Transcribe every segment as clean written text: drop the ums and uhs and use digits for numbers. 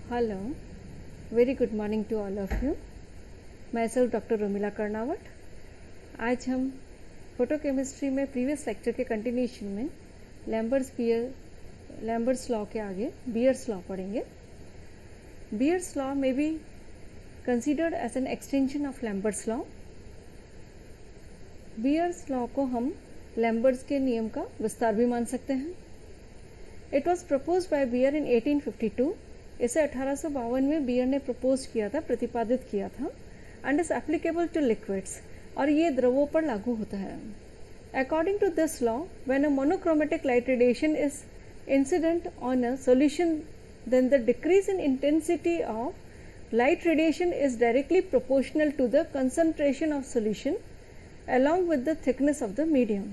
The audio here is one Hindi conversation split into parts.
Hello, very good morning to all of you. Myself Dr. Romila Karnawat. आज हम फोटोकेमिस्ट्री में प्रीवियस लेक्चर के कंटिन्यूशन में लैम्बर्ट्स लॉ के आगे बियर्स लॉ पढ़ेंगे. बियर्स लॉ में be considered as an extension of Lambert's law. Beer's law को हम लैम्बर्ट्स के नियम का विस्तार भी मान सकते हैं. It was propose by Beer in 1852. इसे 1852 में बियर ने प्रपोज किया था, प्रतिपादित किया था. And is applicable to liquids, और ये द्रवों पर लागू होता है. According to this law, when a monochromatic light radiation is incident on a solution, then the decrease in intensity of light radiation is directly proportional to the concentration of solution along with the thickness of the medium.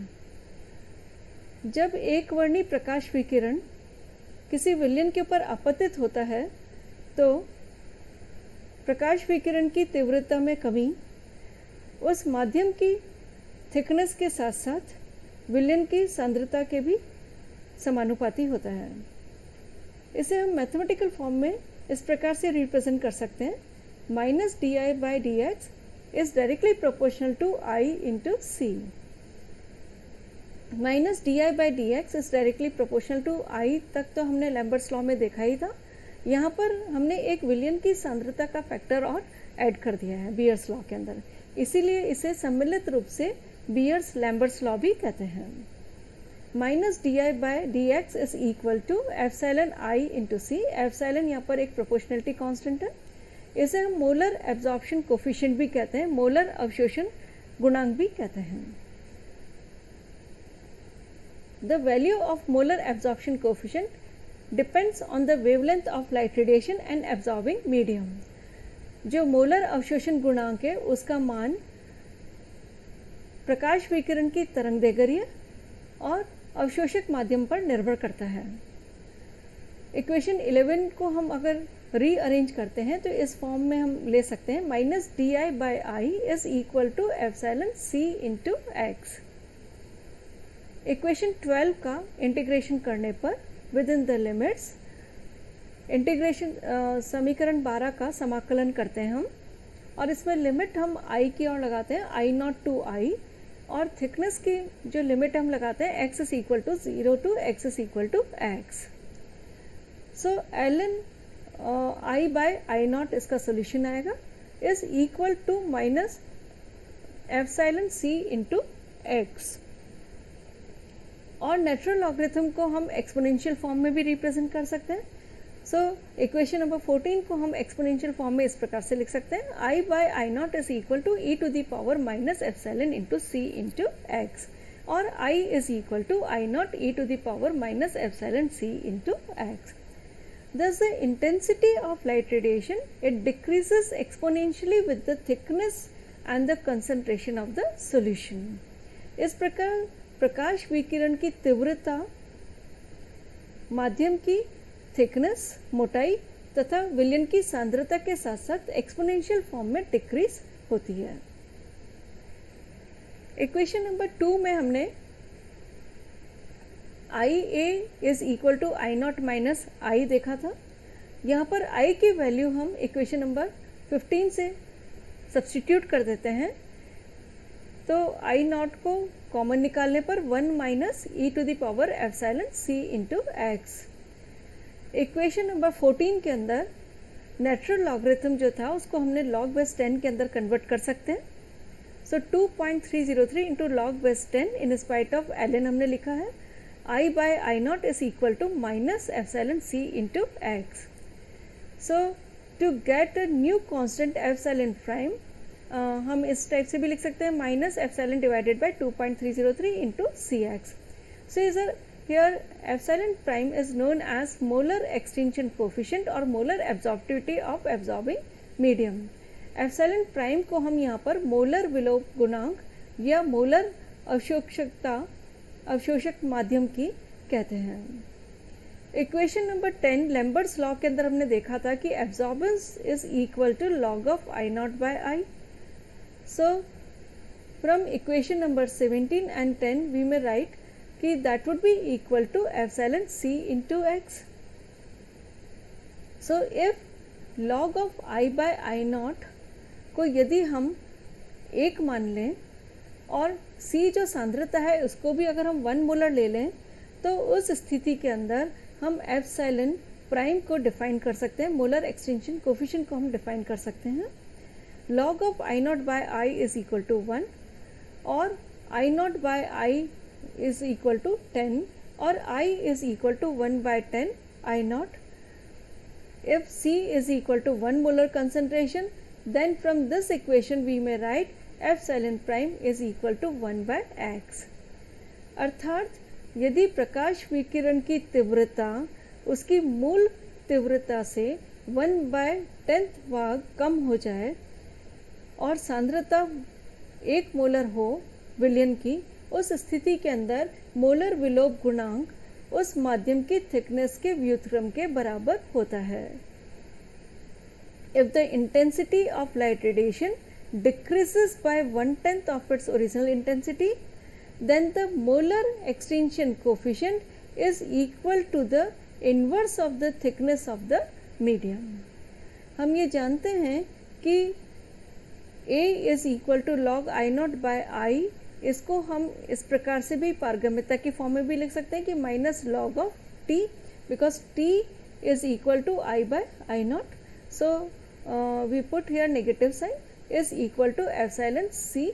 जब एक वर्णी प्रकाश विकिरण किसी विलयन के ऊपर आपतित होता है तो प्रकाश विकिरण की तीव्रता में कमी उस माध्यम की थिकनेस के साथ साथ विलयन की सांद्रता के भी समानुपाती होता है. इसे हम मैथमेटिकल फॉर्म में इस प्रकार से रिप्रेजेंट कर सकते हैं. Minus d I by d x is directly proportional to I into C. Minus d I by d x is directly proportional to I तक तो हमने लैम्बर्ट्स लॉ में देखा ही था. यहाँ पर हमने एक विलयन की सांद्रता का फैक्टर और ऐड कर दिया है बियर्स लॉ के अंदर, इसीलिए इसे सम्मिलित रूप से बियर्स लैम्बर्ट्स लॉ भी कहते हैं. Minus d I by d x is equal to epsilon I into c. एप्सिलॉन यहाँ पर एक प्रोपोर्शनलिटी कांस्टेंट है. इसे हम मोलर एब्जॉर्प्शन कोफिशिएंट भी कहते हैं, मोलर अवशोषण गुणांक भी कहते हैं. The value of molar absorption coefficient depends on the wavelength of light radiation and absorbing medium. जो मोलर अवशोषण गुणांक है उसका मान प्रकाश विकिरण की तरंगदैर्घ्य और अवशोषक माध्यम पर निर्भर करता है. इक्वेशन 11 को हम अगर रीअरेंज करते हैं तो इस फॉर्म में हम ले सकते हैं. Minus d I by I is equal to epsilon c into x. Equation 12 का इंटीग्रेशन करने पर within the limits integration समीकरण 12 का समाकलन करते हैं हम, और इसमें लिमिट हम आई की ओर लगाते हैं, आई नॉट टू आई, और थिकनेस की जो लिमिट हम लगाते हैं x is equal to 0 to x is equal to x. So l I by I naught इसका सोल्यूशन आएगा is equal to minus epsilon c into x. और नेचुरल लॉगरिथम को हम एक्सपोनेंशियल फॉर्म में भी रिप्रेजेंट कर सकते हैं. सो इक्वेशन नंबर 14 को हम एक्सपोनेंशियल फॉर्म में इस प्रकार से लिख सकते हैं. I by I naught is equal to e to the power minus epsilon into c into x, और I is equal to I naught e to the power minus epsilon c into x. Thus, the intensity of light radiation, it decreases exponentially with the thickness and the concentration of the solution. इस प्रकार प्रकाश विकिरण की तीव्रता माध्यम की थिकनेस, मोटाई तथा विलयन की सांद्रता के साथ साथ एक्सपोनेंशियल फॉर्म में डिक्रीज होती है. इक्वेशन नंबर 2 में हमने I A is equal to I naught minus I देखा था. यहाँ पर आई की वैल्यू हम इक्वेशन नंबर 15 से सब्स्टिट्यूट कर देते हैं, तो आई नॉट को कॉमन निकालने पर 1 minus e to the power epsilon c into x. Equation number 14 के अंदर नेचुरल लॉगरिथम जो था उसको हमने लॉग बेस 10 के अंदर कन्वर्ट कर सकते हैं. सो 2.303 into log base 10 in spite of L हमने लिखा है. I by I naught is equal to minus epsilon C into x. So to get a new constant epsilon prime, हम इस टाइप से भी लिख सकते हैं minus epsilon divided by 2.303 into Cx. So here epsilon prime is known as molar extinction coefficient और molar absorptivity of absorbing medium. epsilon prime को हम यहाँ पर मोलर विलोप गुणांक या मोलर अवशोषक माध्यम की कहते हैं. इक्वेशन नंबर 10 लैम्बर्ट्स लॉ के अंदर हमने देखा था कि absorbance is equal to log of I naught by I. So from equation number 17 and 10 we may write कि that would be equal to epsilon c into x. So if log of I by I naught को यदि हम 1 मान लें और C जो सांद्रता है उसको भी अगर हम 1 मोलर ले लें, तो उस स्थिति के अंदर हम एप्सिलॉन प्राइम को डिफाइन कर सकते हैं, मोलर एक्सटेंशन कोफिशिएंट को हम डिफाइन कर सकते हैं। Log of I naught by I is equal to 1 और I naught by I is equal to 10 और I is equal to 1 by 10 I naught. If C is equal to 1 molar concentration, then from this equation we may write epsilon prime is equal to 1 by x। अर्थात यदि प्रकाश विकिरण की तीव्रता उसकी मूल तीव्रता से 1 बाय 10 भाग कम हो जाए और सांद्रता 1 मोलर हो विलयन की, उस स्थिति के अंदर मोलर विलोप गुणांक उस माध्यम की थिकनेस के व्युत्क्रम के बराबर होता है। If the intensity of light radiation decreases by 1/10 of its original intensity, then the molar extinction coefficient is equal to the inverse of the thickness of the medium। हम ये जानते हैं कि A is equal to log I naught by I, इसको हम इस प्रकार से भी पारगम्यता की फॉर्म में भी लिख सकते हैं कि minus log of T, because T is equal to I by I not. So we put here negative sign is equal to epsilon C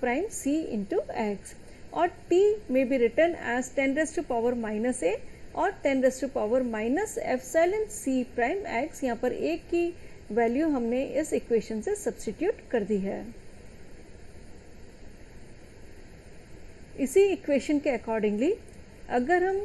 prime C into x, और T may be written as 10 raised to power minus a और 10 raised to power minus epsilon C prime x। यहाँ पर a की वैल्यू हमने इस इक्वेशन से सब्स्टिट्यूट कर दी है। इसी इक्वेशन के अकॉर्डिंगली अगर हम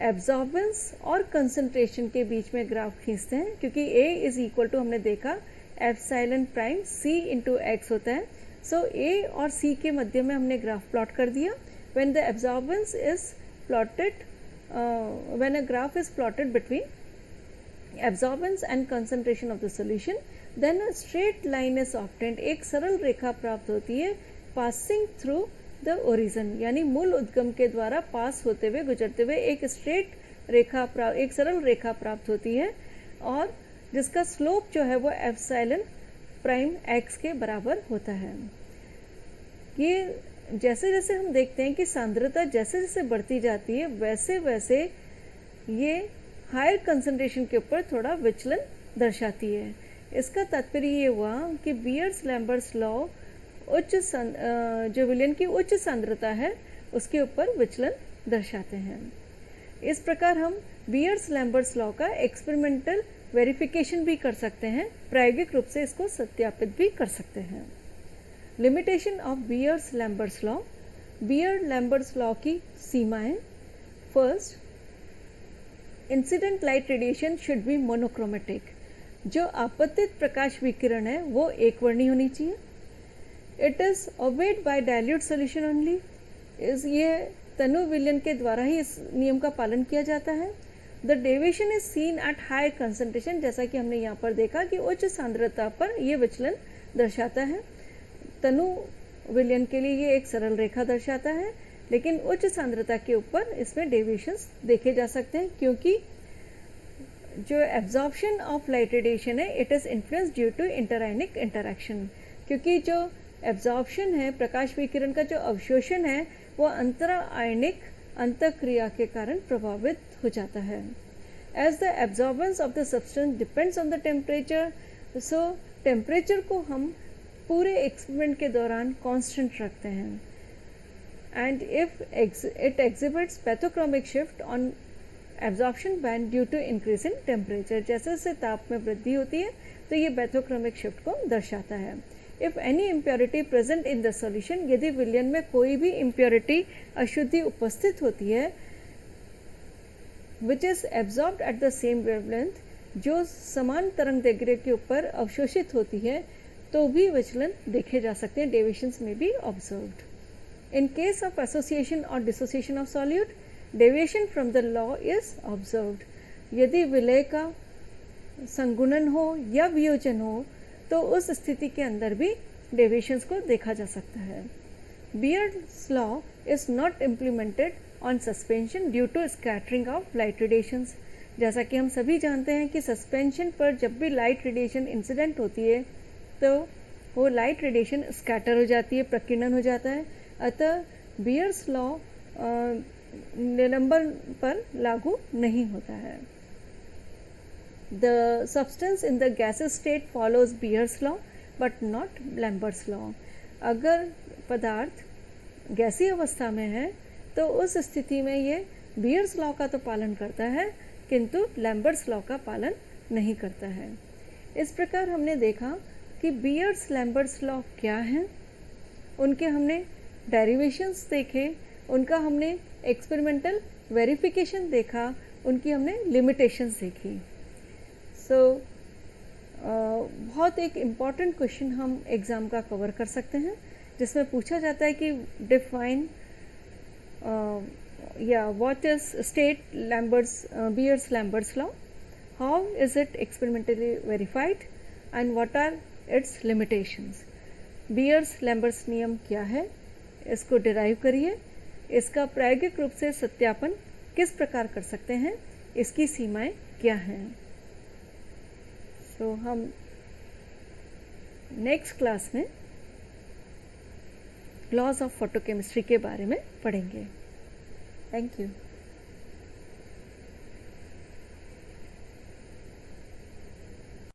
एब्जॉर्बेंस और कंसंट्रेशन के बीच में ग्राफ खींचते हैं, क्योंकि A इज इक्वल टू हमने देखा epsilon prime C into x होता है, सो A और C के मध्य में हमने ग्राफ प्लॉट कर दिया। When the absorbance is plotted, when a graph is plotted between absorbance and concentration of the solution, then a straight line is obtained, एक सरल रेखा प्राप्त होती है पासिंग थ्रू द ओरिजिन, यानी मूल उद्गम के द्वारा पास होते हुए गुजरते हुए एक स्ट्रेट रेखा एक सरल रेखा प्राप्त होती है और जिसका स्लोप जो है वो एप्सिलॉन प्राइम एक्स के बराबर होता है। ये जैसे जैसे हम देखते हैं कि सांद्रता जैसे जैसे बढ़ती जाती है वैसे वैसे ये हायर कंसंट्रेशन के ऊपर थोड़ा विचलन दर्शाती है। इसका तात्पर्य ये हुआ कि बियर्स लैम्बर्ट्स लॉ जो विलयन की उच्च सांद्रता है उसके ऊपर विचलन दर्शाते हैं। इस प्रकार हम बियर्स लैम्बर्ट्स लॉ का एक्सपेरिमेंटल वेरिफिकेशन भी कर सकते हैं, प्रायोगिक रूप से इसको सत्यापित भी कर सकते हैं। Limitation of Beer's Lambert's law, Beer Lambert's law की सीमाएं। First, incident light radiation should be monochromatic, जो आपतित प्रकाश विकिरण है वो एक वर्णी होनी चाहिए। It is obeyed by dilute solution only, ये तनु विलयन के द्वारा ही इस नियम का पालन किया जाता है। The deviation is seen at higher concentration, जैसा कि हमने यहाँ पर देखा कि उच्च सांद्रता पर यह विचलन दर्शाता है। तनु विलयन के लिए ये एक सरल रेखा दर्शाता है, लेकिन उच्च सांद्रता के ऊपर इसमें डेविएशंस देखे जा सकते हैं, क्योंकि जो एब्जॉर्प्शन ऑफ लाइट रेडिएशन है it is influence due to interionic interaction, क्योंकि जो एब्जॉर्प्शन है प्रकाश विकिरण का जो अवशोषण है वो अंतरा आयनिक अंतःक्रिया के कारण प्रभावित हो जाता है। As the absorbance of the substance depends on the temperature, so temperature को हम पूरे एक्सपेरिमेंट के दौरान कांस्टेंट रखते हैं। And if it exhibits bathochromic shift on absorption band due to increase in temperature, जैसे जैसे ताप में वृद्धि होती है तो ये पैथोक्रोमिक शिफ्ट को दर्शाता है। If any impurity present in the solution, यदि विलयन में कोई भी इम्प्योरिटी अशुद्धि उपस्थित होती है which is absorbed at the same wavelength, जो समान तरंग दैर्घ्य के ऊपर अवशोषित होती है, तो भी विचलन देखे जा सकते हैं, डेविएशंस में भी observed. In case of association और dissociation of solute, deviation from the law is observed. यदि विलय का संगुणन हो या वियोजन हो तो उस स्थिति के अंदर भी डेविएशंस को देखा जा सकता है। Beer's law is not implemented on suspension due to scattering of light radiations, जैसा कि हम सभी जानते हैं कि सस्पेंशन पर जब भी लाइट रेडिएशन इंसिडेंट होती है तो वो लाइट रेडिएशन स्कैटर हो जाती है, प्रकीर्णन हो जाता है। अतः बियर्स लॉ निलंबन पर लागू नहीं होता है। The substance in the gaseous state follows Beer's law but not Lambert's law. अगर पदार्थ गैसीय अवस्था में है तो उस स्थिति में ये बियर्स लॉ का तो पालन करता है किंतु लैम्बर्ट्स लॉ का पालन नहीं करता है। इस प्रकार हमने देखा कि बियर्स लैम्बर्ट्स लॉ क्या हैं, उनके हमने डेरिवेशंस देखे, उनका हमने एक्सपेरिमेंटल वेरिफिकेशन देखा, उनकी हमने लिमिटेशंस देखी। बहुत एक इम्पॉर्टेंट क्वेश्चन हम एग्ज़ाम का कवर कर सकते हैं जिसमें पूछा जाता है कि डिफाइन या what is state Beer's Lambert's law, how is it experimentally verified and what are its limitations. Beer's Lambert's नियम क्या है, इसको डिराइव करिए, इसका प्रायोगिक रूप से सत्यापन किस प्रकार कर सकते हैं, इसकी सीमाएं क्या हैं। तो हम नेक्स्ट क्लास में लॉज ऑफ फोटोकेमिस्ट्री के बारे में पढ़ेंगे। Thank you.